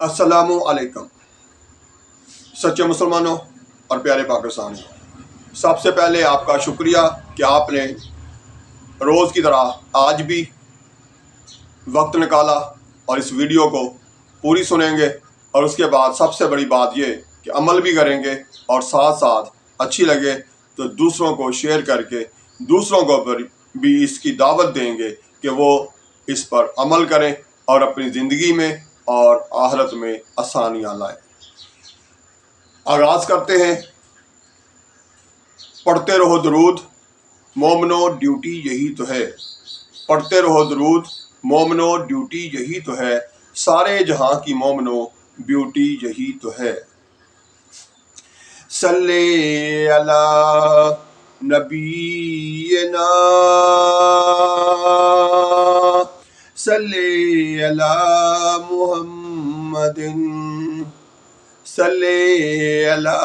السلام علیکم سچے مسلمانوں اور پیارے پاکستانیوں، سب سے پہلے آپ کا شکریہ کہ آپ نے روز کی طرح آج بھی وقت نکالا اور اس ویڈیو کو پوری سنیں گے، اور اس کے بعد سب سے بڑی بات یہ کہ عمل بھی کریں گے، اور ساتھ ساتھ اچھی لگے تو دوسروں کو شیئر کر کے دوسروں کو بھی اس کی دعوت دیں گے کہ وہ اس پر عمل کریں اور اپنی زندگی میں اور آخرت میں آسانیاں لائیں۔ آغاز کرتے ہیں۔ پڑھتے رہو درود مومنو، ڈیوٹی یہی تو ہے۔ پڑھتے رہو درود مومنو، ڈیوٹی یہی تو ہے۔ سارے جہاں کی مومنو، بیوٹی یہی تو ہے۔ صلی علی نبینا، صلی علی محمد، صلی علی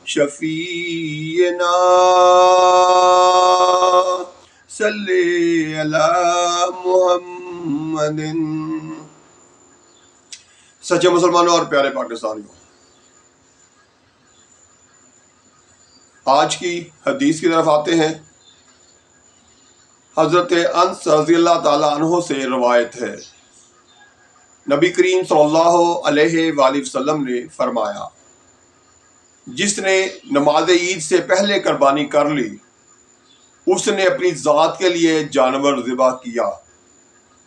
شفیعنا، صلی علی محمد۔ سچے مسلمانوں اور پیارے پاکستانیوں، آج کی حدیث کی طرف آتے ہیں۔ حضرت انس رضی اللہ تعالیٰ عنہ سے روایت ہے، نبی کریم صلی اللہ علیہ وآلہ وسلم نے فرمایا، جس نے نماز عید سے پہلے قربانی کر لی، اس نے اپنی ذات کے لیے جانور ذبح کیا،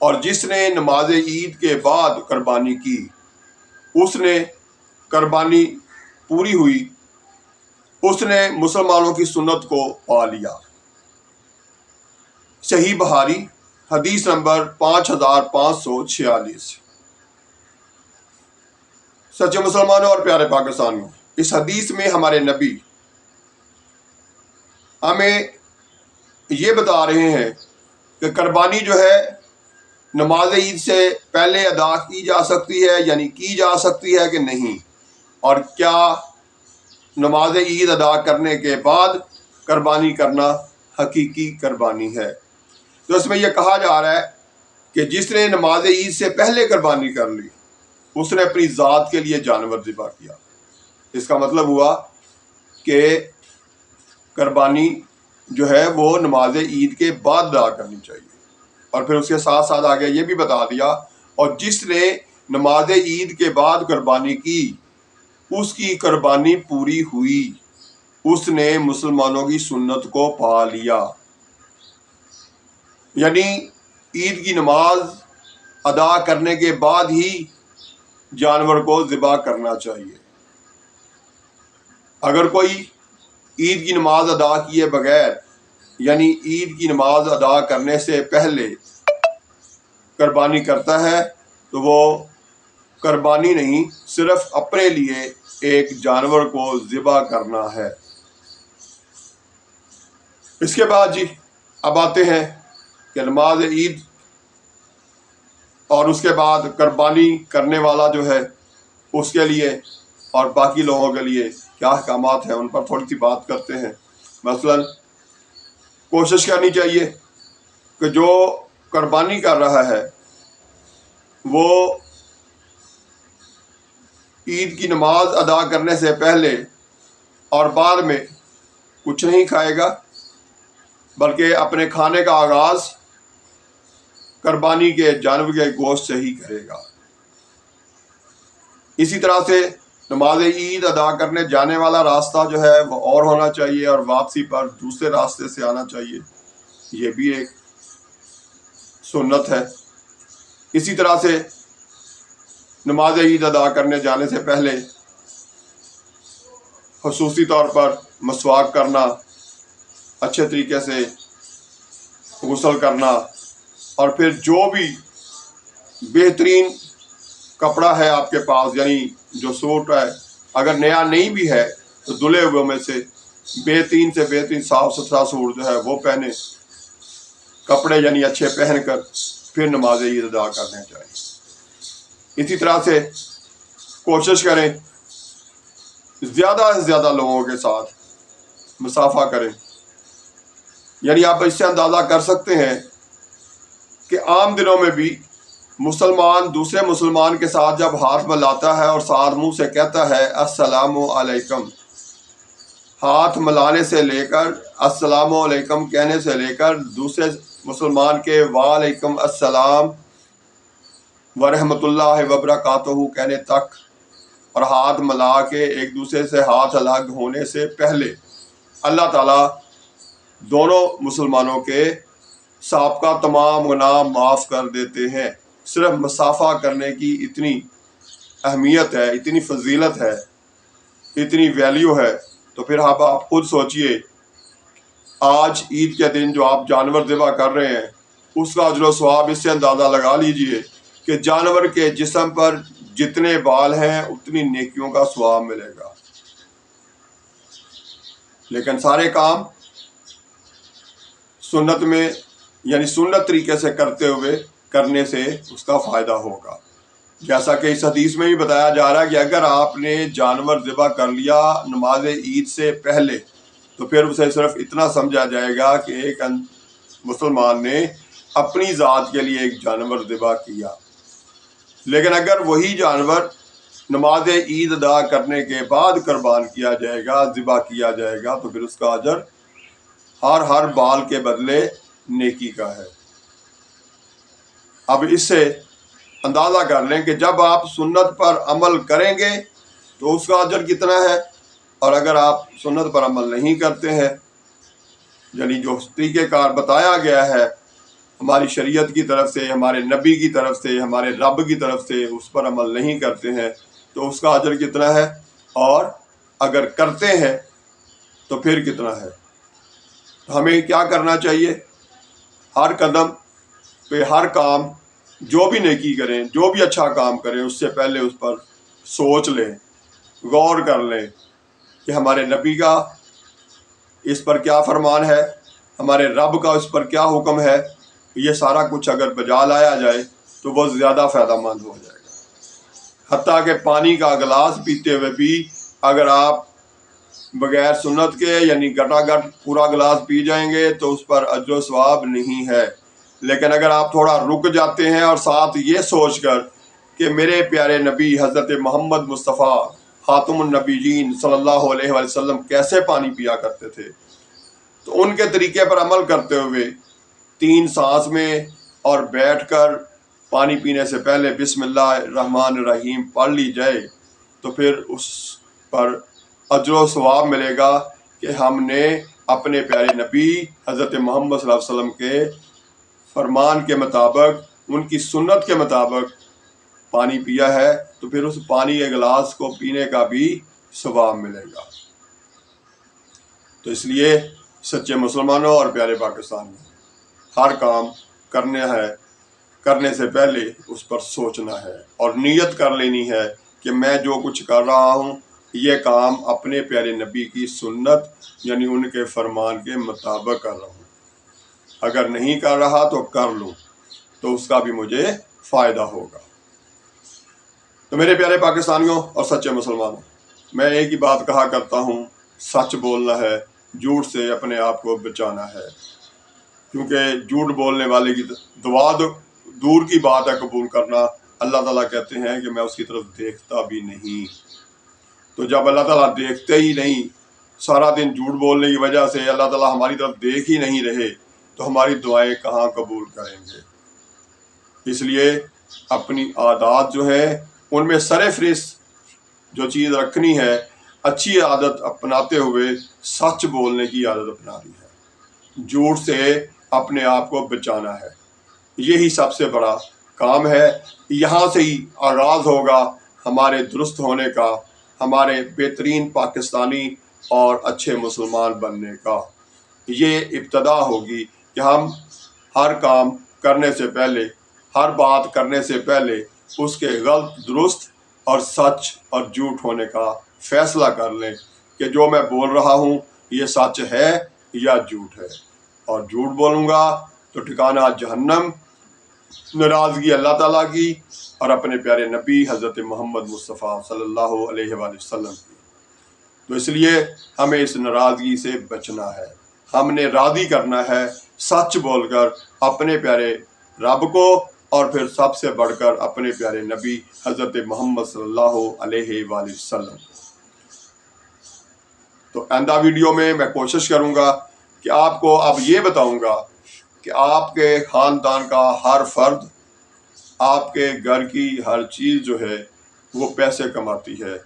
اور جس نے نماز عید کے بعد قربانی کی، اس نے قربانی پوری ہوئی، اس نے مسلمانوں کی سنت کو پا لیا۔ صحیح بخاری، حدیث نمبر 5546۔ سچے مسلمانوں اور پیارے پاکستانیوں، اس حدیث میں ہمارے نبی ہمیں یہ بتا رہے ہیں کہ قربانی جو ہے نماز عید سے پہلے ادا کی جا سکتی ہے، یعنی کی جا سکتی ہے کہ نہیں، اور کیا نماز عید ادا کرنے کے بعد قربانی کرنا حقیقی قربانی ہے۔ تو اس میں یہ کہا جا رہا ہے کہ جس نے نماز عید سے پہلے قربانی کر لی، اس نے اپنی ذات کے لیے جانور ذبح کیا۔ اس کا مطلب ہوا کہ قربانی جو ہے وہ نماز عید کے بعد ادا کرنی چاہیے، اور پھر اس کے ساتھ ساتھ آگے یہ بھی بتا دیا، اور جس نے نماز عید کے بعد قربانی کی، اس کی قربانی پوری ہوئی، اس نے مسلمانوں کی سنت کو پا لیا۔ یعنی عید کی نماز ادا کرنے کے بعد ہی جانور کو ذبح کرنا چاہیے۔ اگر کوئی عید کی نماز ادا کیے بغیر، یعنی عید کی نماز ادا کرنے سے پہلے قربانی کرتا ہے، تو وہ قربانی نہیں، صرف اپنے لیے ایک جانور کو ذبح کرنا ہے۔ اس کے بعد اب آتے ہیں کہ نماز عید اور اس کے بعد قربانی کرنے والا جو ہے اس کے لیے اور باقی لوگوں کے لیے کیا احکامات ہیں، ان پر تھوڑی سی بات کرتے ہیں۔ مثلا کوشش کرنی چاہیے کہ جو قربانی کر رہا ہے وہ عید کی نماز ادا کرنے سے پہلے اور بعد میں کچھ نہیں کھائے گا، بلکہ اپنے کھانے کا آغاز قربانی کے جانور کے گوشت سے ہی کرے گا۔ اسی طرح سے نماز عید ادا کرنے جانے والا راستہ جو ہے وہ اور ہونا چاہیے، اور واپسی پر دوسرے راستے سے آنا چاہیے، یہ بھی ایک سنت ہے۔ اسی طرح سے نماز عید ادا کرنے جانے سے پہلے خصوصی طور پر مسواک کرنا، اچھے طریقے سے غسل کرنا، اور پھر جو بھی بہترین کپڑا ہے آپ کے پاس، یعنی جو سوٹ ہے، اگر نیا نہیں بھی ہے تو دھلے ہوئے میں سے بہترین سے بہترین صاف ستھرا سوٹ جو ہے وہ پہنے، کپڑے یعنی اچھے پہن کر پھر نماز عید ادا کرنے چاہیے۔ اسی طرح سے کوشش کریں زیادہ سے زیادہ لوگوں کے ساتھ مصافحہ کریں، یعنی آپ اس سے اندازہ کر سکتے ہیں کہ عام دنوں میں بھی مسلمان دوسرے مسلمان کے ساتھ جب ہاتھ ملاتا ہے اور ساتھ منہ سے کہتا ہے السلام علیکم، ہاتھ ملانے سے لے کر السلام علیکم کہنے سے لے کر دوسرے مسلمان کے وعلیکم السلام ورحمۃ اللہ وبرکاتہ کہنے تک، اور ہاتھ ملا کے ایک دوسرے سے ہاتھ الگ ہونے سے پہلے اللہ تعالیٰ دونوں مسلمانوں کے سابقہ تمام گناہ معاف کر دیتے ہیں۔ صرف مسافہ کرنے کی اتنی اہمیت ہے، اتنی فضیلت ہے، اتنی ویلیو ہے، تو پھر آپ خود سوچئے آج عید کے دن جو آپ جانور ذبح کر رہے ہیں اس کا اجر و ثواب اس سے اندازہ لگا لیجئے کہ جانور کے جسم پر جتنے بال ہیں اتنی نیکیوں کا ثواب ملے گا۔ لیکن سارے کام سنت میں یعنی سنت طریقے سے کرنے سے اس کا فائدہ ہوگا۔ جیسا کہ اس حدیث میں بھی بتایا جا رہا ہے کہ اگر آپ نے جانور ذبح کر لیا نماز عید سے پہلے تو پھر اسے صرف اتنا سمجھا جائے گا کہ ایک مسلمان نے اپنی ذات کے لیے ایک جانور ذبح کیا۔ لیکن اگر وہی جانور نماز عید ادا کرنے کے بعد قربان کیا جائے گا، ذبح کیا جائے گا، تو پھر اس کا اجر ہر بال کے بدلے نیکی کا ہے۔ اب اس سے اندازہ کر لیں کہ جب آپ سنت پر عمل کریں گے تو اس کا اجر کتنا ہے، اور اگر آپ سنت پر عمل نہیں کرتے ہیں یعنی جو طریقہ کار بتایا گیا ہے ہماری شریعت کی طرف سے، ہمارے نبی کی طرف سے، ہمارے رب کی طرف سے، اس پر عمل نہیں کرتے ہیں تو اس کا اجر کتنا ہے، اور اگر کرتے ہیں تو پھر کتنا ہے۔ ہمیں کیا کرنا چاہیے؟ ہر قدم پہ ہر کام جو بھی نیکی کریں، جو بھی اچھا کام کریں، اس سے پہلے اس پر سوچ لیں، غور کر لیں کہ ہمارے نبی کا اس پر کیا فرمان ہے، ہمارے رب کا اس پر کیا حکم ہے۔ یہ سارا کچھ اگر بجا لایا جائے تو وہ زیادہ فائدہ مند ہو جائے گا۔ حتیٰ کہ پانی کا گلاس پیتے ہوئے بھی اگر آپ بغیر سنت کے یعنی گٹا گٹ پورا گلاس پی جائیں گے تو اس پر اجر و ثواب نہیں ہے۔ لیکن اگر آپ تھوڑا رک جاتے ہیں اور ساتھ یہ سوچ کر کہ میرے پیارے نبی حضرت محمد مصطفیٰ خاتم النبیین صلی اللہ علیہ وآلہ وسلم کیسے پانی پیا کرتے تھے، تو ان کے طریقے پر عمل کرتے ہوئے 3 سانس میں اور بیٹھ کر پانی پینے سے پہلے بسم اللہ الرحمن الرحیم پڑھ لی جائے تو پھر اس پر اجر و ثواب ملے گا کہ ہم نے اپنے پیارے نبی حضرت محمد صلی اللہ علیہ وسلم کے فرمان کے مطابق، ان کی سنت کے مطابق پانی پیا ہے، تو پھر اس پانی کے گلاس کو پینے کا بھی ثواب ملے گا۔ تو اس لیے سچے مسلمانوں اور پیارے پاکستانیوں، ہر کام کرنے سے پہلے اس پر سوچنا ہے اور نیت کر لینی ہے کہ میں جو کچھ کر رہا ہوں یہ کام اپنے پیارے نبی کی سنت یعنی ان کے فرمان کے مطابق کر رہا ہوں۔ اگر نہیں کر رہا تو کر لوں تو اس کا بھی مجھے فائدہ ہوگا۔ تو میرے پیارے پاکستانیوں اور سچے مسلمانوں، میں ایک ہی بات کہا کرتا ہوں، سچ بولنا ہے، جھوٹ سے اپنے آپ کو بچانا ہے، کیونکہ جھوٹ بولنے والے کی دعا دور کی بات ہے قبول کرنا۔ اللہ تعالیٰ کہتے ہیں کہ میں اس کی طرف دیکھتا بھی نہیں۔ تو جب اللہ تعالیٰ دیکھتے ہی نہیں، سارا دن جھوٹ بولنے کی وجہ سے اللہ تعالیٰ ہماری طرف دیکھ ہی نہیں رہے تو ہماری دعائیں کہاں قبول کریں گے۔ اس لیے اپنی عادات جو ہے ان میں سر فہرست جو چیز رکھنی ہے، اچھی عادت اپناتے ہوئے سچ بولنے کی عادت اپنانی ہے، جھوٹ سے اپنے آپ کو بچانا ہے۔ یہی سب سے بڑا کام ہے۔ یہاں سے ہی آغاز ہوگا ہمارے درست ہونے کا، ہمارے بہترین پاکستانی اور اچھے مسلمان بننے کا۔ یہ ابتدا ہوگی کہ ہم ہر کام کرنے سے پہلے، ہر بات کرنے سے پہلے اس کے غلط، درست اور سچ اور جھوٹ ہونے کا فیصلہ کر لیں کہ جو میں بول رہا ہوں یہ سچ ہے یا جھوٹ ہے، اور جھوٹ بولوں گا تو ٹھکانہ جہنم، ناراضگی اللہ تعالیٰ کی اور اپنے پیارے نبی حضرت محمد مصطفیٰ صلی اللہ علیہ وآلہ وسلم کی۔ تو اس لیے ہمیں اس ناراضگی سے بچنا ہے، ہم نے راضی کرنا ہے سچ بول کر اپنے پیارے رب کو اور پھر سب سے بڑھ کر اپنے پیارے نبی حضرت محمد صلی اللہ علیہ وآلہ وسلم۔ تو آئندہ ویڈیو میں کوشش کروں گا کہ آپ کو اب یہ بتاؤں گا کہ آپ کے خاندان کا ہر فرد، آپ کے گھر کی ہر چیز جو ہے وہ پیسے کماتی ہے،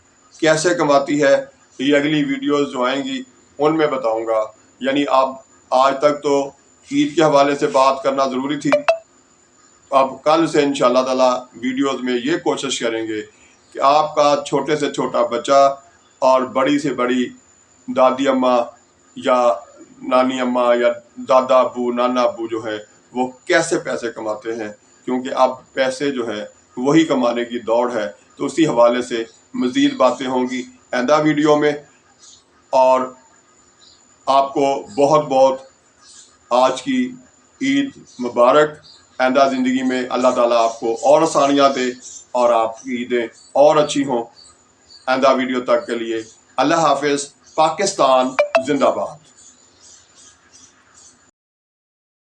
کیسے کماتی ہے، یہ اگلی ویڈیوز جو آئیں گی ان میں بتاؤں گا۔ یعنی اب آج تک تو عید کے حوالے سے بات کرنا ضروری تھی، اب کل سے انشاءاللہ تعالی ویڈیوز میں یہ کوشش کریں گے کہ آپ کا چھوٹے سے چھوٹا بچہ اور بڑی سے بڑی دادی اماں یا نانی اماں یا دادا ابو نانا ابو جو ہے وہ کیسے پیسے کماتے ہیں، کیونکہ اب پیسے جو ہے وہی کمانے کی دوڑ ہے۔ تو اسی حوالے سے مزید باتیں ہوں گی آئندہ ویڈیو میں، اور آپ کو بہت بہت آج کی عید مبارک۔ آئندہ زندگی میں اللہ تعالیٰ آپ کو اور آسانیاں دے اور آپ کی عیدیں اور اچھی ہوں۔ آئندہ ویڈیو تک کے لیے اللہ حافظ۔ پاکستان زندہ باد۔